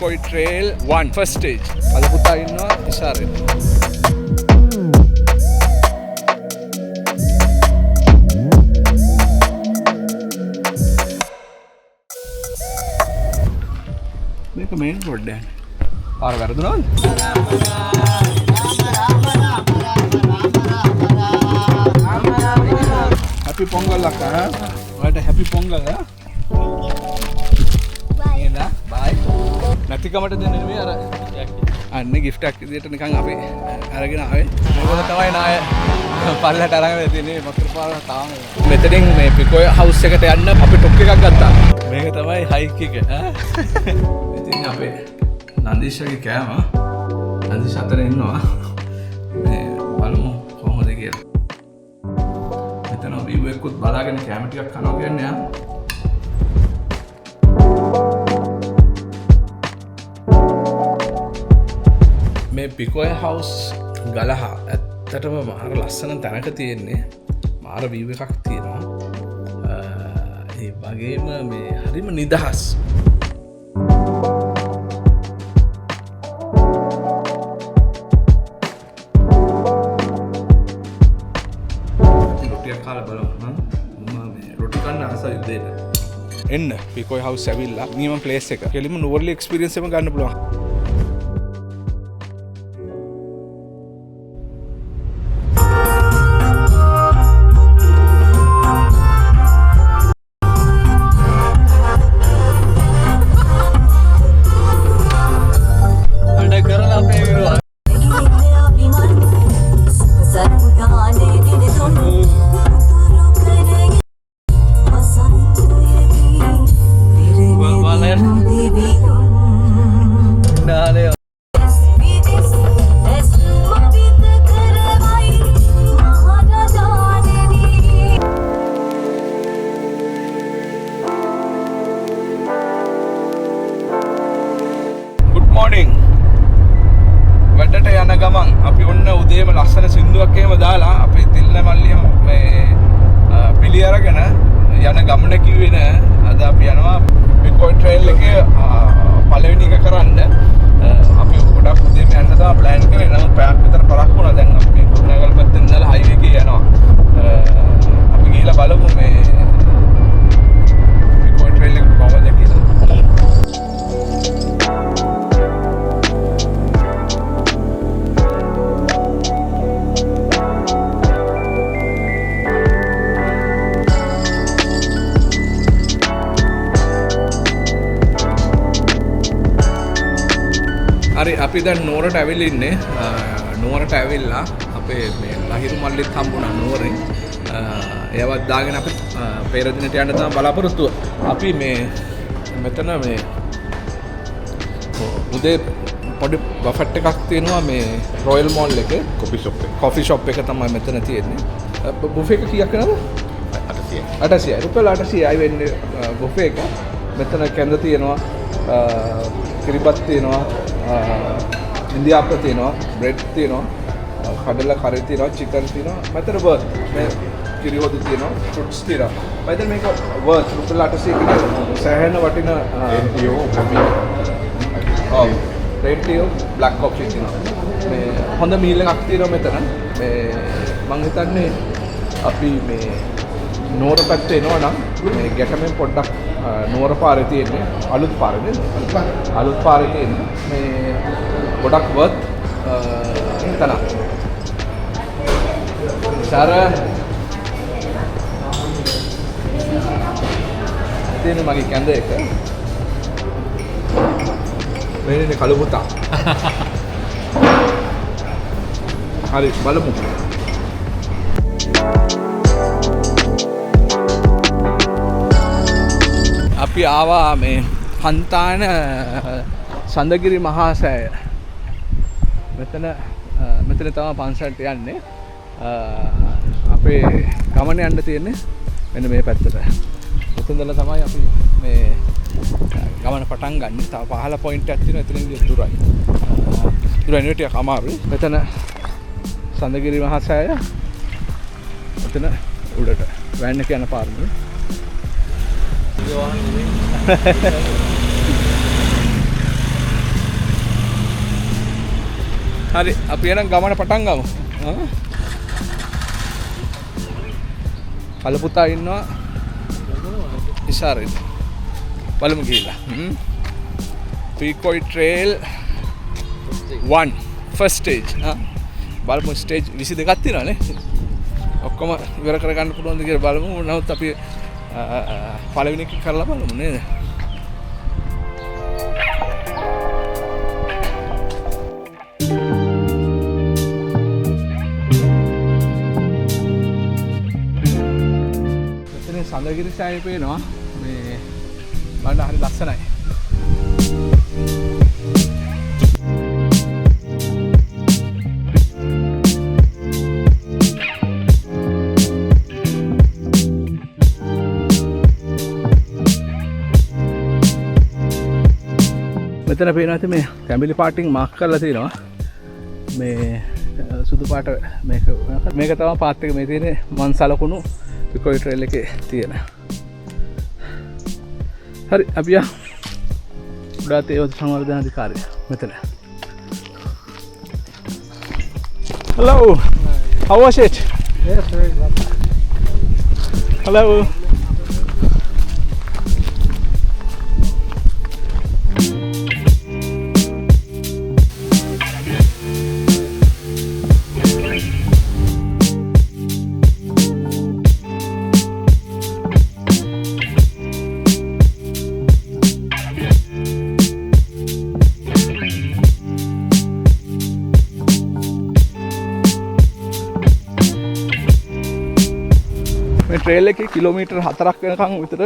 Picoy Trail 1 first stage. අද පුතා ඉන්නවා ඉෂාරෙන්. මේක මේන් රෝඩ් එක. පාර වැරදුනවද? Happy Pongal අක්කා. ඔයාලට happy Pongal ආ. Bye. නැතිකමට දෙන්නේ නෙමෙයි අර අන්නේ gift එකක් විදියට නිකන් අපි අරගෙන ආවේ. මේක තමයි නාය පල්ලට අරගෙන තියෙන්නේ වතුර පාර තාම. මෙතනින් මේ පිකෝය හවුස් එකට යන්න අපි ටොක් එකක් ගත්තා. මේක තමයි හයික් එක. ඉතින් අපේ නන්දිෂාගේ කෑම නන්දිෂ අතර ඉන්නවා. මේ බලමු කොහොමද කියලා. මෙතන view එකකුත් බලාගෙන කෑම ටිකක් කනවා කියන්නේ යා. මේ පිකෝය හවුස් ගලහ ඇත්තටම මාර ලස්සන තැනක තියෙන්නේ. මාර view එකක් තියෙනවා. ඒ වගේම මේ හරිම නිදහස්. රොටියක් කාලා බලන්න මම මේ රොටි කන්න ආසයි දෙන්න. එන්න පිකෝය හවුස් ඇවිල්ලා නියම ප්ලේස් එක. කෙලිම නුවරලි එක්ස්පීරියන්ස් එකම ගන්න පුළුවන්. වැඩට යන ගමන් අපි ඔන්න උදේම ලස්සන සින්දුවක් එහෙම දාලා අපි තිල්න මල්ලියම මේ පිළි අරගෙන යන ගමන කිව්වේ නෑ. අද අපි යනවා පිකෝයි ට්‍රේල් එකේ පළවෙනි එක කරන්න. අපි ගොඩක් උදේම යන්න තමයි ප්ලෑන් කරේ. නමුත් පැයක් විතර පරක් වුණා. දැන් අපි කුරුණෑගල පැත්තෙන් ඉඳලා හයිවේ එකේ යනවා. අපි ගිහලා බලමු මේ පිකෝයි ට්‍රේල් එක කොහොමද කියලා. හරි අපි දැන් නුවරට ඇවිල්ලා ඉන්නේ. නුවරට ඇවිල්ලා අපේ මේ ලහිරු මල්ලිත් හම්බුණා නුවරෙන්. එයාවත් දාගෙන අපි පෙරදිනට යන්න තමයි බලාපොරොත්තුව. අපි මේ මෙතන මේ උදේ පොඩි බෆට් එකක් තියෙනවා මේ රොයල් මෝල් එකේ කොෆි ෂොප් එක තමයි මෙතන තියෙන්නේ. බුෆේ එක කීයක් නේද? 800 රුපියල් 800යි වෙන්නේ බුෆේ එක. මෙතන කැඳ තියෙනවා, කිරිබත් තියෙනවා, ඉන්දියාප්ප තියෙනවා, බ්‍රෙඩ් තියෙනවා, කඩල කරි තියෙනවා, චිකන් තියෙනවා. මෙතන වර්ත් මේ කිරි හොදි තියෙනවා, ෆෘට්ස් තියෙනවා. මෙතන මේක වර්ත් රුපියල් 800 කියන සෑහෙන වටින රේඩියෝ බ්ලැක් කොෆි තියෙනවා. මේ හොඳ මීල් එකක් තියෙනවා මෙතන. මේ මම හිතන්නේ අපි මේ නුවර පැත්තේ එනවා නම් මේ ගැටමෙන් පොඩ්ඩක් නුවර පාරේ තියෙන්නේ අලුත් පාරේ නේද? අලුත් පාරේ තියෙන්නේ මේ ගොඩක් වර්ත් තන. සාර තියෙන මගේ කැඳ එක. මේනේ කළු පුතා. හරි බලමු. අපි ආවා මේ හන්තාන සඳගිරි මහා සෑය. මෙතන තමයි පන්සලට යන්නේ. අපේ ගමන යන්න තියෙන්නේ මෙන්න මේ පැත්තට. එතනදලා තමයි අපි මේ ගමන පටන් ගන්න. තව 15 පොයින්ට් එකක් තියෙනවා. එතනින් දුරයි. දුරයි ටිකක් අමාරුයි. මෙතන සඳගිරි මහා සෑය. මෙතන උඩට වෑන් එක යන පාරනේ. හරි අපි එනම් ගමන පටන් ගමු. කලපුතා ඉන්නවා ඉෂාරෙන්. බලමු ගිහිල්ලා. පීකොයි ට්‍රේල් 1 ෆස්ට් ස්ටේජ්. බලමු ස්ටේජ් 22ක් තියෙනවානේ. ඔක්කොම ඉවර කරගන්න පුළුවන්ද කියලා බලමු. නමුත් අපි පළවෙනි එක කරලා බලමු නේද? මෙතන සඳගිරි සෑය පේනවා. මේ බලන්න හරි ලස්සනයි. මෙතන පේනවා ඇති මේ කැඹිලි පාටින් මාක් කරලා තියෙනවා. මේ සුදු පාට මේක තමයි පාත් එක මේ තියෙන්නේ මන් සලකුණු පිකොයි ට්‍රේල් එකේ තියෙන. හරි අපි යා උඩට ඒ සංවර්ධන අධිකාරිය මෙතන. Hello. How was it? Yes, very lovely. Hello. Trail එකේ කිලෝමීටර් 4ක් වෙනකන් විතර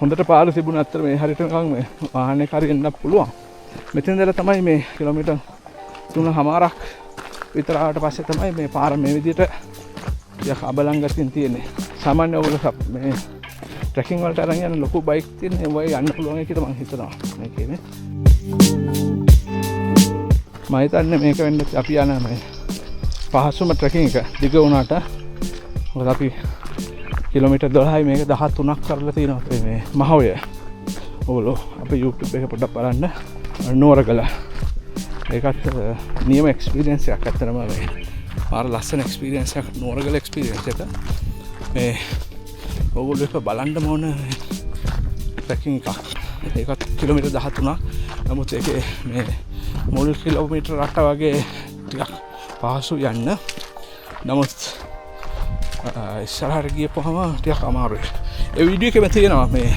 හොඳට පාර තිබුණා. අතර මේ හරියට නිකන් මේ වාහනයක හරි එන්න පුළුවන්. මෙතන ඉඳලා තමයි මේ කිලෝමීටර් 3.5ක් විතර ආවට පස්සේ තමයි මේ පාර මේ විදිහට යක් අබලංගතින් තියෙන්නේ. සාමාන්‍ය ඔයගොල්ලෝ මේ ට්‍රැකින් වලට අරන් යන ලොකු බයික් තියෙන ඒවා යන්න පුළුවන් කියලා මම හිතනවා. මේකේ නේ. මම හිතන්නේ මේක වෙන්න අපි යන මේ පහසුම ට්‍රැකින් එක දිග වුණාට මොකද අපි කිලෝමීටර් 12යි මේක 13ක් කරලා තියෙනවා අපේ මේ මහවය. ඔයගොල්ලෝ අපේ YouTube එක පොඩ්ඩක් බලන්න. නෝරගල. ඒකත් නියම එක්ස්පීරියන්ස් එකක් අත්‍තරම මේ. මාර ලස්සන එක්ස්පීරියන්ස් එකක් නෝරගල එක්ස්පීරියන්ස් එක. මේ ඔයගොල්ලෝ එක බලන්න ඕන ට්‍රැකින් එකක්. ඒකත් කිලෝමීටර් 13ක්. නමුත් ඒකේ මේ මුල් කිලෝමීටර් 8 වගේ ටිකක් පහසු යන්න. නමුත් ඉස්සරහට ගියපුවම ටිකක් අමාරුයි. ඒ වීඩියෝ එකෙම තියෙනවා මේ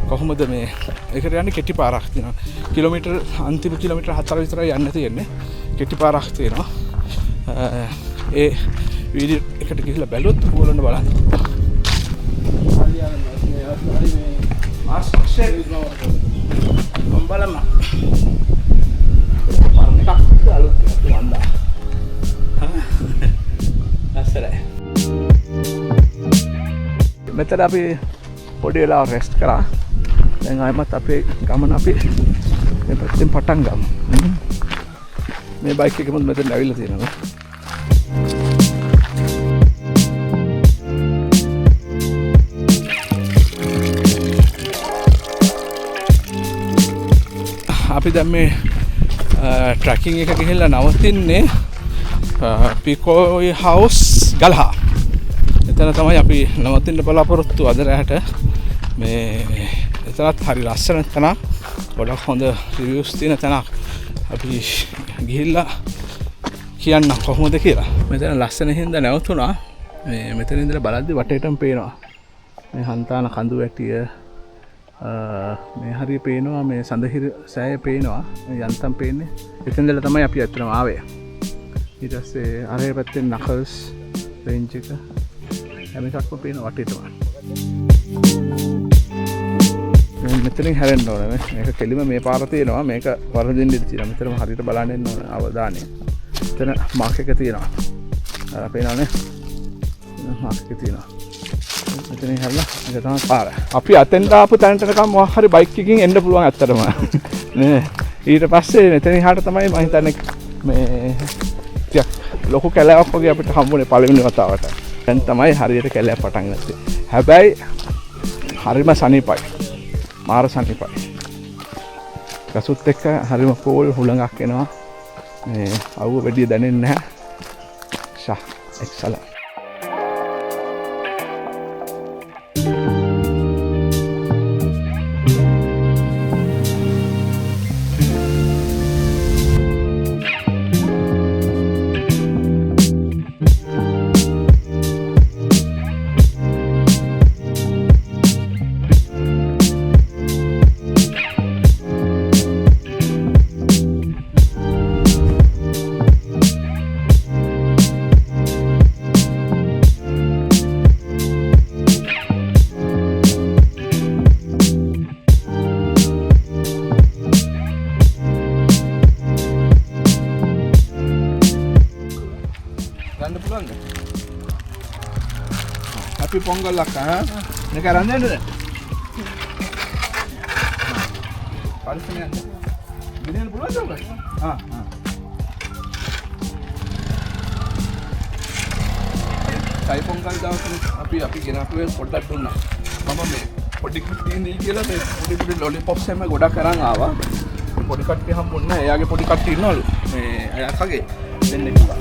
කොහොමද මේ ඒකට යන්නේ කෙටි පාරක් තියෙනවා. කිලෝමීටර් අන්තිම කිලෝමීටර් 4 විතරයි යන්න තියෙන්නේ. කෙටි පාරක් තියෙනවා. ඒ වීඩියෝ එකට ගිහිල්ලා බැලුවොත් ඔයගොල්ලන්ට බලන්න. බලන්න. පාරක් අලුත් වන්දා. ඇස්සරයි. මෙතන අපි පොඩි වෙලා රෙස්ට් කරා. දැන් ආයෙමත් අපේ ගමන අපි මේ පැත්තෙන් පටන් ගමු. මේ බයික් එකෙමුත් මෙතන ඇවිල්ලා තියෙනවා. අපි දැන් මේ ට්‍රැකින් එක ගිහිල්ලා නවතින්නේ පිකොයි හවුස් ගල්හා. එතන තමයි අපි නවතින්න බලාපොරොත්තු අද රැට. මේ එතනත් හරි ලස්සන තැනක්. ගොඩක් හොඳ රිවිව්ස් තියෙන තැනක්. අපි ගිහිල්ලා කියන්න කොහොමද කියලා. මෙතන ලස්සන හින්දා නැවතුණා. මේ මෙතන ඉඳලා බලද්දි වටේටම පේනවා. මේ හන්තාන කඳු වැටිය මේ හරිය පේනවා. මේ සඳහිර සෑය පේනවා. යන්තම් පේන්නේ. එතන ඉඳලා තමයි අපි අත්‍තරම ආවේ. ඊට පස්සේ අරේ පැත්තේ නකල්ස් රේන්ජ් එක හැම එකක්ම පේන වටේටම. මෙතනින් හැරෙන්න ඕනේ. මේක කෙලිම මේ පාර තියෙනවා. මේක වරදින්න ඉඳී තියෙනවා. මෙතනම හරියට බලන්න ඉන්න ඕනේ අවධානය. එතන මාක් එක තියෙනවා. අර පේනවනේ. මාක් එක තියෙනවා. මෙතනින් හැරලා ඒක තමයි පාර. අපි අතෙන් දාපු තැනටකම් මොකක් හරි බයික් එකකින් එන්න පුළුවන් ඇත්තටම. නේ. ඊට පස්සේ මෙතනින් එහාට තමයි මම හිතන්නේ මේ ටිකක් ලොකු කැලෑවක් වගේ අපිට හම්බුනේ පළවෙනි වතාවට. දැන් තමයි හරියට කැලෑ පටන් ගත්තේ. හැබැයි හරිම සනීපයි. මාර සනීපයි. ගසුත් එක්ක හරිම පෝල් හුළඟක් එනවා. මේ අවුව වැඩි දැනෙන්නේ නැහැ. ෂා excellent. Happy Pongal lakka ha. Nek aran dennada. Parisane yanda. Ginena puluwan da uga. Ha. Sai Pongal dawasane අපි ගෙනාපු වෙල් පොඩ්ඩක් දුන්නා. මම මේ පොඩි කට්ටිය ඉන්නේ කියලා මේ පොඩි ලොලිපොප්ස් හැම ගොඩක් අරන් ආවා. පොඩි කට්ටිය හම්බුන්නේ නැහැ. එයාගේ පොඩි කට්ටිය ඉන්නවලු. මේ අය කගේ දෙන්න කිව්වා.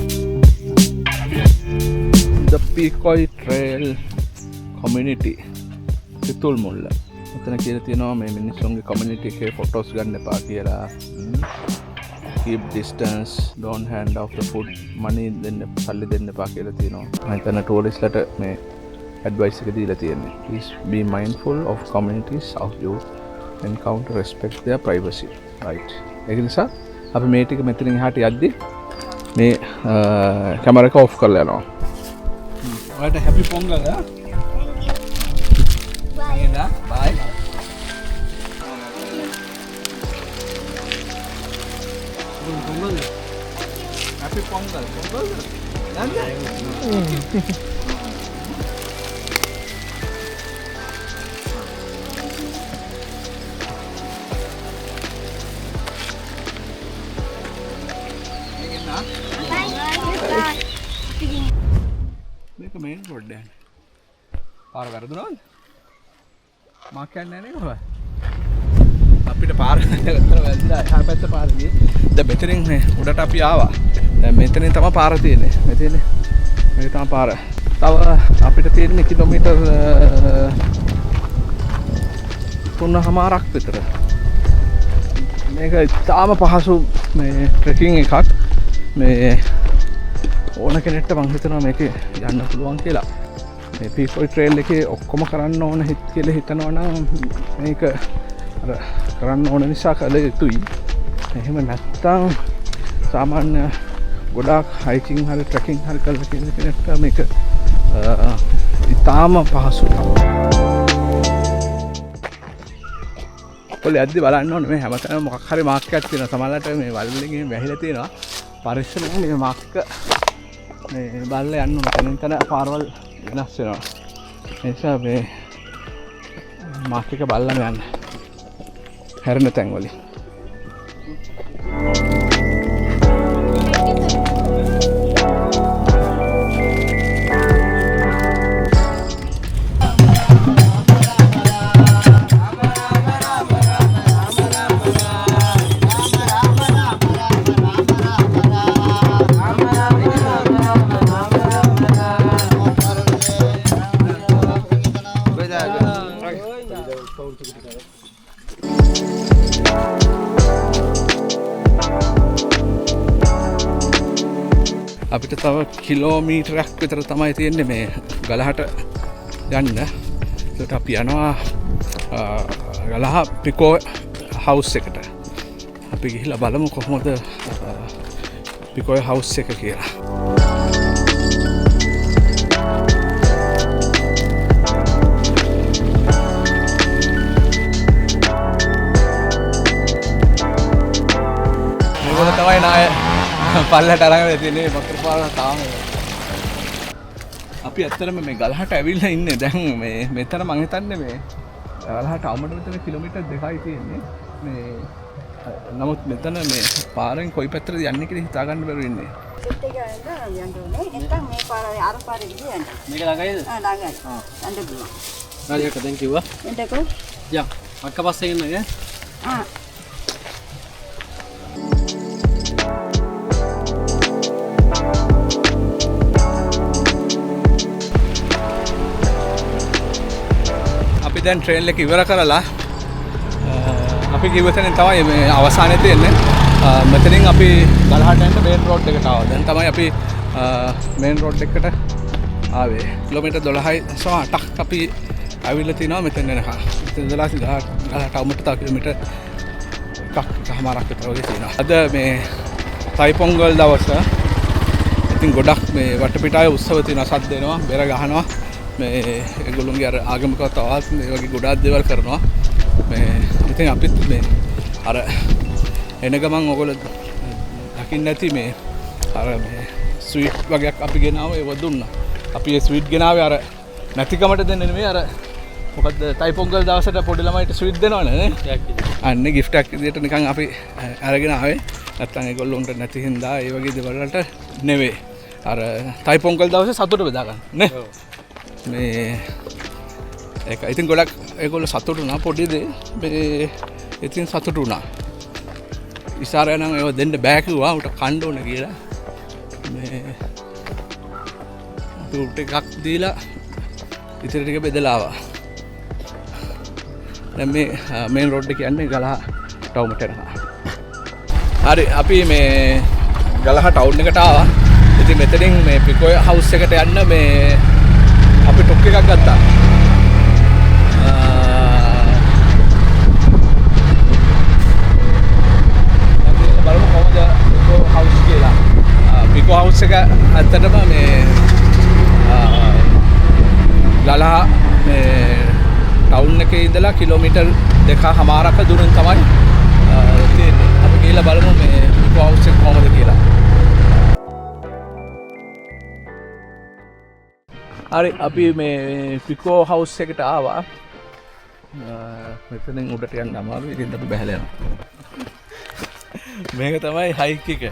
The Pequoy Trail Community සිතුල් මුල්ල. මෙතන කියලා තියෙනවා මේ මිනිස්සුන්ගේ community එකේ photos ගන්න එපා කියලා. Keep distance, don't hand off the food, money දෙන්න සල්ලි දෙන්න එපා කියලා තියෙනවා. මම හිතන touristලට මේ advice එක දීලා තියෙන්නේ. Please be mindful of communities of you encounter, respect their privacy. Right. ඒක නිසා අපි මේ ටික මෙතනින් එහාට යද්දි මේ කැමරා එක off කරලා යනවා. What a happy Pongal, huh? Bye. Bye. Pongal. Happy Pongal. Pongal. Nanda. මේක මේන් රෝඩ් එක. පාර වැරදුනවද? මා කියන්නේ නැහැ නේද? අපිට පාර ගත්තර වැරද්දා එහා පැත්ත පාර ගියේ. දැන් මෙතනින් මේ උඩට අපි ආවා. දැන් මෙතනින් තමයි පාර තියෙන්නේ. මෙතන මේක තමයි පාර. තව අපිට තියෙන්නේ කිලෝමීටර් 3.5ක් විතර. මේක ඉතාම පහසු මේ ට්‍රෙකින් එකක්. මේ ඕන කෙනෙක්ට මං හිතනවා මේක යන්න පුළුවන් කියලා. මේ Pequoy Trail එකේ ඔක්කොම කරන්න ඕන හිත කියලා හිතනවා නම් මේක අර කරන්න ඕන නිසා කළ යුතුයි. එහෙම නැත්තම් සාමාන්‍ය ගොඩාක් hiking හරි trekking හරි කරලා කියන කෙනෙක්ට මේක ඉතාම පහසුයි. ඔයාලා යද්දි බලන්න ඕනේ මේ හැමතැනම මොකක් හරි මාක් එකක් තියෙනවා. සමහරවිට මේ වල් වලින් වැහිලා තියෙනවා. පරිස්සමෙන් මේ මාක් මේ බලලා යන්න ඕන. තැන පාරවල් වෙනස් වෙනවා. ඒ නිසා මේ මාක් එක බලලා යන්න. හැරෙන තැන් වලින්. අපිට තව කිලෝමීටරයක් විතර තමයි තියෙන්නේ මේ ගලහට යන්න. ඒකට අපි යනවා ගලහ Pequoy house එකට. අපි ගිහිල්ලා බලමු කොහොමද Pequoy house එක කියලා. මේක තමයි නාය පල්ලට අරගෙන තියෙන්නේ වතුර පාර තාම. අපි ඇත්තටම මේ ගලහට ඇවිල්ලා ඉන්නේ දැන් මේ මෙතන මං හිතන්නේ මේ ගලහට අවමඩ මෙතන කිලෝමීටර් 2යි තියෙන්නේ. මේ නමුත් මෙතන මේ පාරෙන් කොයි පැත්තටද යන්නේ කියලා හිතා ගන්න බැරුව ඉන්නේ. සිත් එක යන්න ඕනේ. නැත්නම් මේ පාරේ අර පාරේ ගියන්න. මේක ළඟයිද? ළඟයි. යන්න පුළුවන්. හරි අක්කා දැන් කිව්වා. එන්නකෝ. යම්. අක්කා පස්සේ එන්න ඈ. අපි දැන් ට්‍රේන් එක ඉවර කරලා අපි කිව්වතෙන් තමයි මේ අවසානයේ තියෙන්නේ. මෙතනින් අපි ගලහට යන්න මේන් රෝඩ් එකට ආවා. දැන් තමයි අපි මේන් රෝඩ් එකට ආවේ. කිලෝමීටර් 12.8ක් අපි ඇවිල්ලා තිනවා මෙතන එනකම්. මෙතන ඉඳලා ගලහට අවුමට තව කිලෝමීටර් එකමාරක් විතර වගේ තියෙනවා. අද මේ තයි පොංගල් දවස. ඉතින් ගොඩක් මේ වටපිටාවේ උත්සව තියෙනවා, සද්ද එනවා, බෙර ගහනවා. මේ ඒගොල්ලෝගේ අර ආගමික තවත් මේ වගේ ගොඩාක් දේවල් කරනවා. මේ ඉතින් අපිත් මේ අර එන ගමන් ඔයගොල්ලෝ දකින්න නැති මේ අර මේ ස්වීට් වගේක් අපි ගෙනාව ඒව දුන්නා. අපි ඒ ස්වීට් ගෙනාවේ අර නැතිකමට දෙන්නේ නෙමෙයි, අර මොකද්ද තයි පොංගල් දවසට පොඩි ළමයිට ස්වීට් දෙනවනේ නේ. අන්න gift එකක් විදියට නිකන් අපි අරගෙන ආවේ. නැත්තම් ඒගොල්ලොන්ට නැති හින්දා ඒ වගේ දේවල් වලට නෙවෙයි. අර තයි පොංගල් දවසේ සතුට බෙදා ගන්න නේ. මේ ඒක ඉතින් ගොඩක් ඒගොල්ලෝ සතුටු වුණා පොඩි දේ. මේ ඉතින් සතුටු වුණා. ඉස්සරහ නම් ඒව දෙන්න බෑ කිව්වා උට කන්න ඕන කියලා. මේ උට එකක් දීලා ඉතින් ටික බෙදලා ආවා. දැන් මේ මේන් රෝඩ් එක කියන්නේ ගලහ ටවුමට යනවා. හරි අපි මේ ගලහ ටවුන් එකට ආවා. ඉතින් මෙතනින් මේ පිකෝය හවුස් එකට යන්න මේ අපි ටොක් එකක් ගත්තා. බලමු කොහොමද පිකෝ හවුස් කියලා. පිකෝ හවුස් එක ඇත්තටම මේ ගලහ මේ ටවුන් එකේ ඉඳලා කිලෝමීටර් 2.5ක දුරින් තමයි තියෙන්නේ. අපි ගිහලා බලමු මේ පිකෝ හවුස් එක කොහොමද කියලා. හරි අපි මේ පිකෝ හවුස් එකට ආවා. මෙතනින් උඩට යන්න අමාරුයි. ඉතින් අපි බහැලා යනවා. මේක තමයි හයික් එක.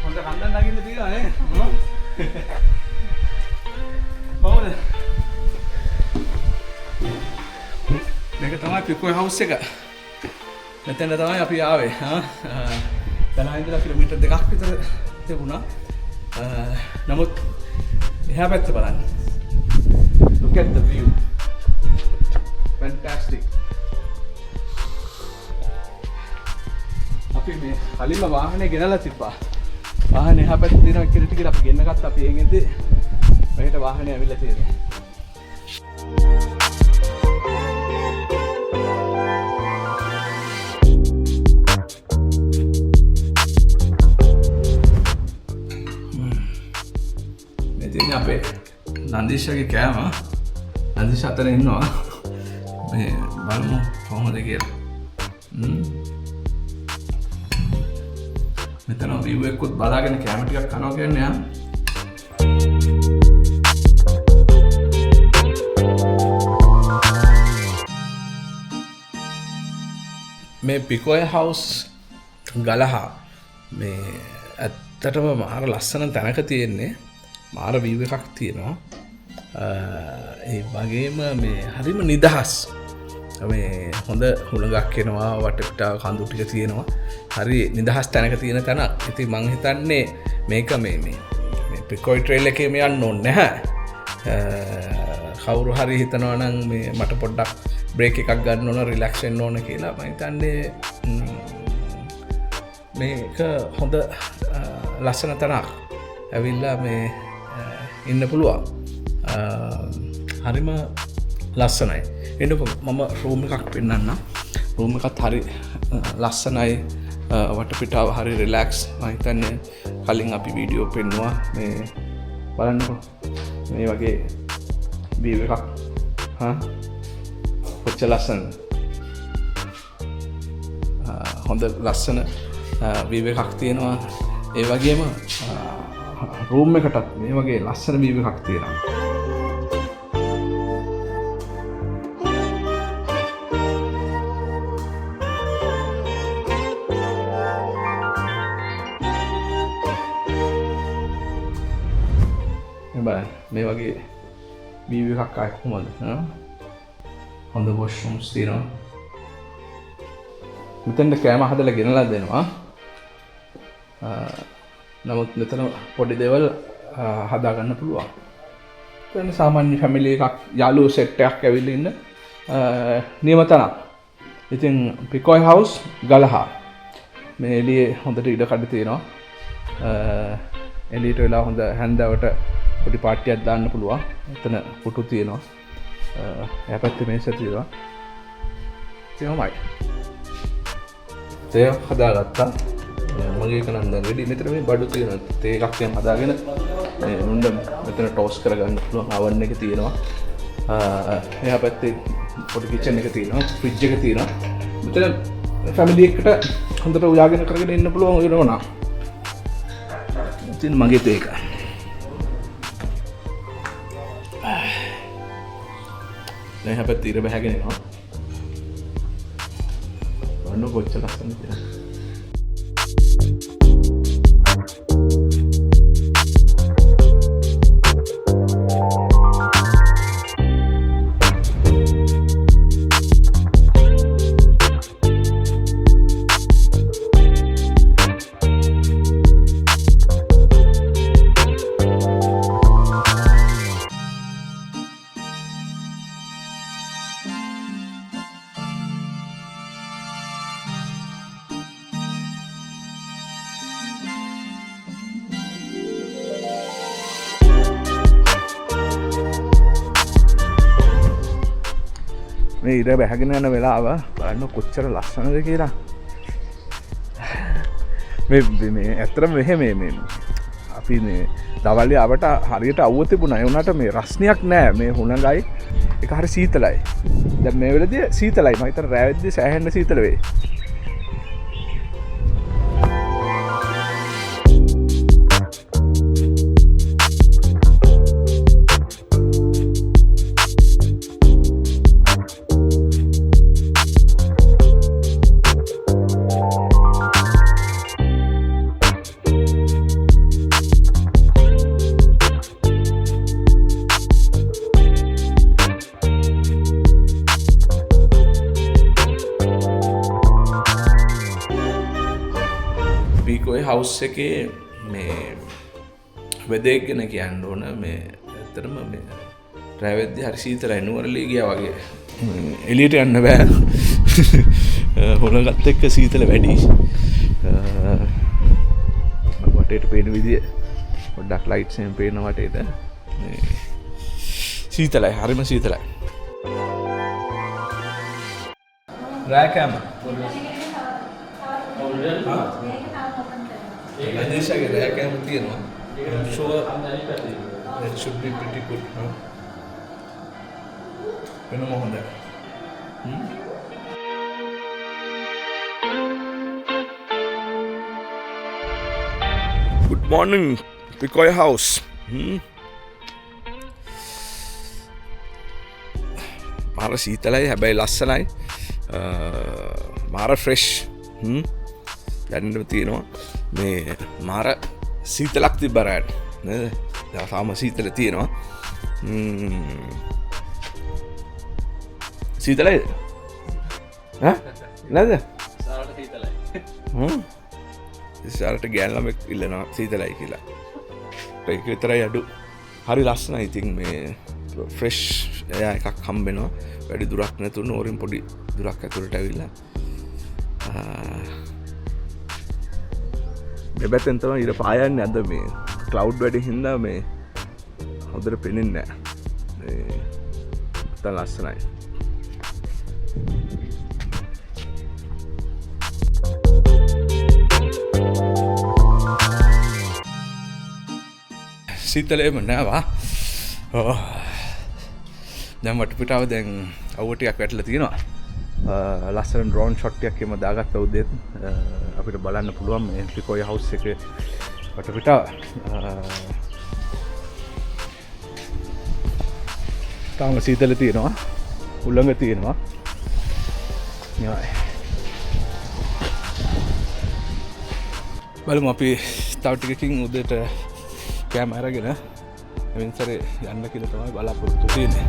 හොඳ කන්දක් නගින්න තියෙනවා නේ. කොහොමද? මේක තමයි පිකෝ හවුස් එක. මෙතන තමයි අපි ආවේ. දැන් ඉඳලා කිලෝමීටර් 2ක් විතර තිබුණා. නමුත් එහා පැත්ත බලන්න. Look at the view. Fantastic. අපි මේ කලින්ම වාහනේ ගෙනලා තිබ්බා. වාහනේ එහා පැත්තේ තියෙන කිරි ටික අපි ගෙන්න ගත්තා. අපි එහෙන් එද්දී මෙහෙට වාහනේ ඇවිල්ලා තියෙනවා. අපේ නන්දිෂාගේ කෑම නන්දිෂා අතන ඉන්නවා. මේ බලමු කොහොමද කියලා. මෙතන view එකකුත් බලාගෙන කෑම ටිකක් කනවා කියන්නේ ආ. මේ පිකෝය හවුස් ගලහ මේ ඇත්තටම මාර ලස්සන තැනක තියෙන්නේ. මාර වීව් එකක් තියෙනවා. ඒ වගේම මේ හරිම නිදහස්. මේ හොඳ හුළඟක් එනවා, වටපිටාව කඳු ටික තියෙනවා. හරි නිදහස් තැනක තියෙන තැනක්. ඉතින් මං හිතන්නේ මේක මේ පිකෝයි ට්‍රේල් එකේම යන්න ඕනේ නැහැ. කවුරු හරි හිතනවා නම් මේ මට පොඩ්ඩක් බ්‍රේක් එකක් ගන්න ඕන, රිලැක්ස් වෙන්න ඕන කියලා මං හිතන්නේ මේක හොඳ ලස්සන තැනක්. ඇවිල්ලා මේ ඉන්න පුළුවන්. හරිම ලස්සනයි. එන්නකො මම රූම් එකක් පෙන්නන්නම්. රූම් එකත් හරි ලස්සනයි. වටපිටාව හරි රිලැක්ස්. මම හිතන්නේ කලින් අපි වීඩියෝ පෙන්නුවා. මේ බලන්නකො මේ වගේ වීව් එකක්. කොච්චර ලස්සනද? හොඳ ලස්සන වීව් එකක් තියෙනවා. ඒ වගේම රූම් එකටත් මේ වගේ ලස්සන වීව් එකක් තියෙනවා. මේ වගේ වීව් එකක් ආයේ කොහමද? හොඳ වොෂ්රූම්ස් තියෙනවා. මෙතෙන්ට කෑම හදලා ගෙනලා දෙනවා. නමුත් මෙතන පොඩි දේවල් හදාගන්න පුළුවන්. සාමාන්‍ය ෆැමිලි එකක් යාළුවෝ සෙට් එකක් ඇවිල්ලා ඉන්න නියම තැනක්. ඉතින් පිකොයි හවුස් ගලහා මේ එළියේ හොඳට ඉඩ කඩ තියෙනවා. එළියට වෙලා හොඳ හැන්දවට පොඩි පාට්ටියක් දාන්න පුළුවන්. එතන පුටු තියෙනවා. එහා පැත්තේ මේස තියෙනවා. තියෙනවයි. තේ හදාගත්තා. මගේ එක නම් දැන් රෙඩි. මෙතන මේ බඩු තියෙනවා. තේ එකක් දැන් හදාගෙන මේ මුණ්ඩ මෙතන ටෝස් කරගන්න පුළුවන්. අවන් එක තියෙනවා. එහා පැත්තේ පොඩි කිචන් එක තියෙනවා. ෆ්‍රිජ් එක තියෙනවා. මෙතන ෆැමිලි එකට හොඳට උයාගෙන කරගෙන ඉන්න පුළුවන් වෙනවා. ඉතින් මගේ තේ එක. දැන් එහා පැත්තේ ඉර බහගෙන එනවා. වන්න කොච්චර ලස්සනද කියලා. මේ ඉර බැහැගෙන යන වෙලාව බලන්න කොච්චර ලස්සනද කියලා. මේ ඇත්තටම මේ අපි මේ දවල්ේ ආවට හරියට අවුව තිබුණා. ඒ වුණාට මේ රස්නියක් නැහැ. මේ හුණගයි ඒක හරි සීතලයි. දැන් මේ වෙලදී සීතලයි. මම හිතන රෑ වෙද්දී සෑහෙන්න සීතල වෙයි. පිකොයි හවුස් එකේ මේ වෙදෙක් ගැන කියන්න ඕන. මේ ඇත්තටම මේ රෑ වෙද්දී හරි සීතලයි. නුවරඑළිය ගියා වගේ. එළියට යන්න බෑ. හොලගත් එක්ක සීතල වැඩි. වටේට පේන විදිය පොඩ්ඩක් ලයිට්ස් එකෙන් පේන වටේට මේ සීතලයි. හරිම සීතලයි. රෑ කෑම Malaysia rare කෑම තියෙනවා. I'm sure that should be pretty good. වෙනම හොඳයි. Good morning, Picoy House. මාර සීතලයි හැබැයි ලස්සනයි. මාර ෆ්‍රෙෂ්. දැනෙන්න තියෙනවා. මේ මාර සීතලක් තිබ්බරට නේද? දැන් තාම සීතල තියෙනවා. සීතලයි. ඈ? නේද? සාරට සීතලයි. ඉස්සරහට ගෑන් ළමෙක් ඉල්ලනවා සීතලයි කියලා. ඒක විතරයි අඩු. හරි ලස්සනයි. ඉතින් මේ ෆ්‍රෙෂ් එයා එකක් හම්බෙනවා. වැඩි දුරක් නැතුව නෝරින් පොඩි දුරක් ඇතුළට ඇවිල්ලා. දෙබැත්තෙන් තමයි ඉර පායන්නේ. අද මේ ක්ලවුඩ් වැඩි හින්දා මේ හොඳට පෙනෙන්නේ නැහැ. ඒ ලස්සනයි. සීතලේම නෑවා. දැන් වටපිටාව දැන් අවුව ටිකක් වැටලා තියෙනවා. ලස්සන ඩ්‍රෝන් ෂොට් එකක් එම දාගත්ත උදේත් අපිට බලන්න පුළුවන් මේ පිකොයි හවුස් එකේ වටපිටාව. තාම සීතල තියෙනවා. උල්ලංග තියෙනවා. බලමු අපි තව ටිකකින් උදේට කෑම අරගෙන වෙනසරේ යන්න කියලා තමයි බලාපොරොත්තු තියෙන්නේ.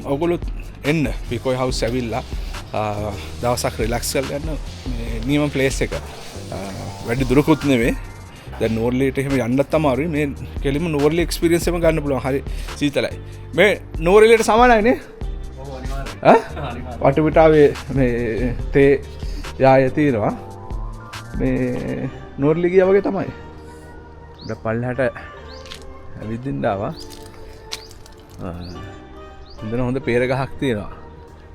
ඔයගොල්ලෝ එන්න පිකොයි හවුස් ඇවිල්ලා දවසක් රිලැක්ස් කරගන්න මේ නියම ප්ලේස් එක. වැඩි දුරකුත් නෙවෙයි. දැන් නෝර්ලියට එහෙම යන්නත් අමාරුයි. මේ කෙලිම නෝර්ලි එක්ස්පීරියන්ස් එකම ගන්න පුළුවන්. හරි සීතලයි. මේ නෝර්ලියට සමානයි නේ? ඔව් අනිවාර්යයෙන්. වටපිටාවේ මේ තේ යාය තියෙනවා. මේ නෝර්ලි ගියා වගේ තමයි. දැන් පල්ලෙහාට ඇවිදින්න ආවා. ඉතින් හොඳ peer ගහක් තියෙනවා.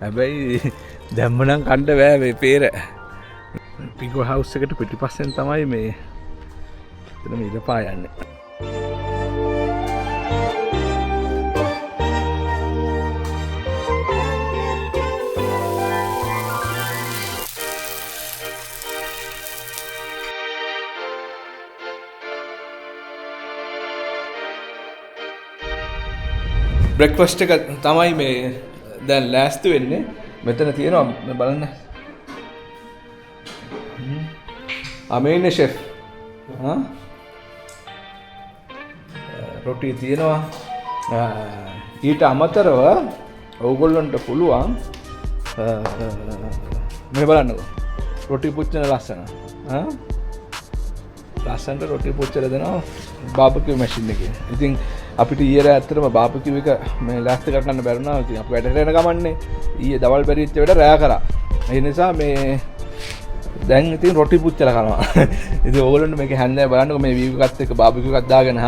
හැබැයි දැම්ම නම් කන්න බෑ මේ peer. පිගෝ හවුස් එකට පිටිපස්සෙන් තමයි මේ එතන මේ ඉරපා යන්නේ. බ්‍රෙක්ෆාස්ට් එක තමයි මේ දැන් ලෑස්ති වෙන්නේ. මෙතන තියෙනවා බලන්න. අමේන ෂෙෆ්. රොටි තියෙනවා. ඊට අමතරව ඕගොල්ලන්ට පුළුවන් මේ බලන්නකෝ. රොටි පුච්චන ලස්සන. ලස්සනට රොටි පුච්චලා දෙනවා බාබකියු මැෂින් එකේ. ඉතින් අපිට ඊයේ ඇත්තටම බාබකියු එක මේ ලෑස්ති කරගන්න බැරුණා. ඉතින් අපි වැඩට යන ගමන්නේ ඊයේ දවල් බැරිච්ච වැඩ රැය කරා. ඒ නිසා මේ දැන් ඉතින් රොටි පුච්චලා කරනවා. ඉතින් ඕගොල්ලන්ට මේක හැන්දෑ බලන්නකො මේ වීව් එකත් එක්ක බාබකියු එකක් දාගෙන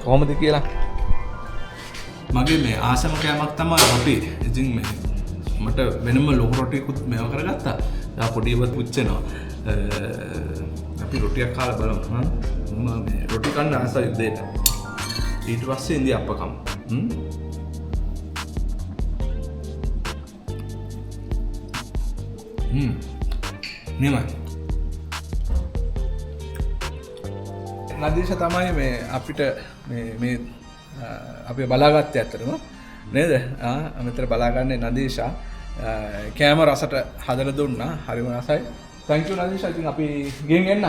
කොහොමද කියලා. මගේ මේ ආසම කෑමක් තමයි රොටි. ඉතින් මේ මට වෙනම ලොකු රොටියකුත් මේව කරගත්තා. දැන් පොඩිවත් පුච්චනවා. අපි රොටියක් කාලා බලමු. මම මේ රොටි කන්න ආසයි දෙන්න. ඊට පස්සේ ඉන්දිය අප්පකම්. නියමයි. නදීෂ තමයි මේ අපිට මේ අපි බලාගත්තේ ඇත්තටම නේද? මෙතන බලාගන්නේ නදීෂා. කෑම රසට හදලා දුන්නා. හරිම රසයි. thank you Nadeesha. ඉතින් අපි ගෙන් එන්න.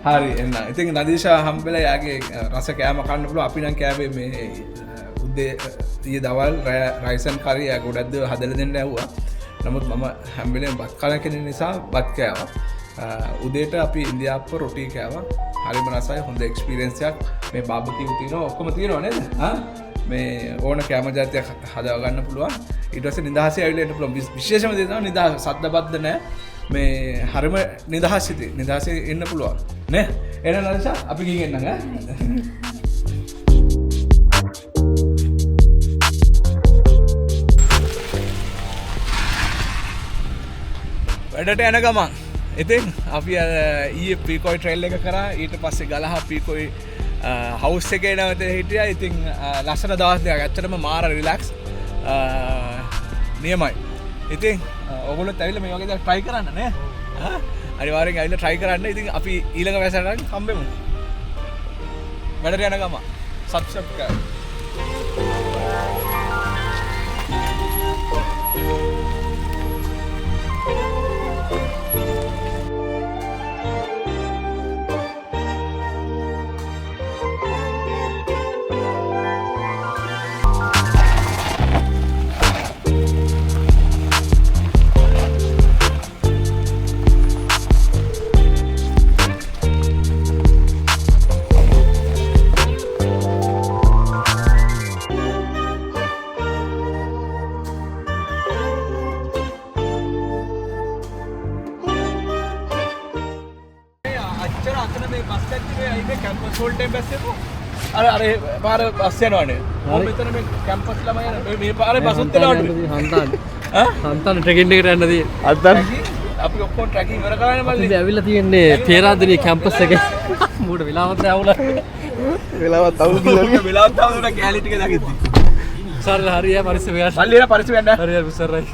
හරි එන්න. ඉතින් නදීෂා හම්බෙලා යාගේ රස කෑම කන්න පුළුවන්. අපි නම් කෑවේ මේ උදේ ඊයේ දවල් රයිසන් කරි යා ගොඩක් දේ හදලා දෙන්න ඇහුවා. නමුත් මම හැම වෙලේම බත් කන කෙනෙක් නිසා බත් කෑවා. උදේට අපි ඉන්දියාප්ප රොටි කෑවා. හරිම රසයි. හොඳ එක්ස්පීරියන්ස් එකක්. මේ බාබකියු තියෙනවා ඔක්කොම තියෙනවා නේද? මේ ඕන කෑම જાතියක් හදා ගන්න පුළුවන්. ඊට පස්සේ නිදහසේ ඇවිල්ලා ඉන්න පුළුවන්. විශේෂම දේ තමයි නිදහස. සද්ද බද්ද නැහැ. මේ හරිම නිදහසිතේ නිදහසේ ඉන්න පුළුවන් නේ. එහෙනම් නදීෂා අපි ගිහින් එන්නම් වැඩට යන ගමන්. ඉතින් අපි ඊයේ පීකොයි ට්‍රේල් එක කරා. ඊට පස්සේ ගලහා පීකොයි හවුස් එකේ නැවත හිටියා. ඉතින් ලස්සන දවස් දෙකක්. ඇත්තටම මාර රිලැක්ස්. නියමයි. ඉතින් ඔයගොල්ලොත් ඇවිල්ලා මේ වගේ දා try කරන්න නේ. අනිවාර්යෙන් ඇවිල්ලා try කරන්න. ඉතින් අපි ඊළඟ වැසටට හම්බෙමු. වැඩට යන ගමන් subscribe කරන්න. අර පාර බස් යනවනේ. මොකද මෙතන මේ කැම්පස් ළම යන මේ පාරේ බසුත් යනවනේ. හන්තාන ට්‍රැකින් එකට යන්න තියෙන්නේ. අත්තන් අපි ඔක්කොම ට්‍රැකින් ඉවර කරගෙන මල්ලි. අපි ඇවිල්ලා තියෙන්නේ පේරාදෙණිය කැම්පස් එකේ. මූඩ වෙලාවත් ඇවුලා. වෙලාවත් අවුල් කියලා. වෙලාවත් අවුල්ලා කැලි ටික දකිද්දි. සරල හරිය පරිස්සම යන්න. මල්ලි එන පරිස්සම යන්න. හරිය උසරයි.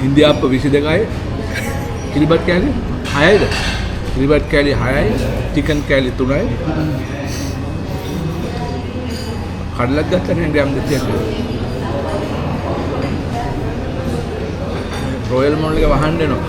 ඉන්දියාප්ප 22යි කිරිබත් කෑලි 6යිද කිරිබත් කෑලි 6යි චිකන් කෑලි 3යි කඩලක් ගත්තනේ ග්‍රෑම් 200ක් රොයල් මොල් එක වහන්න එනවා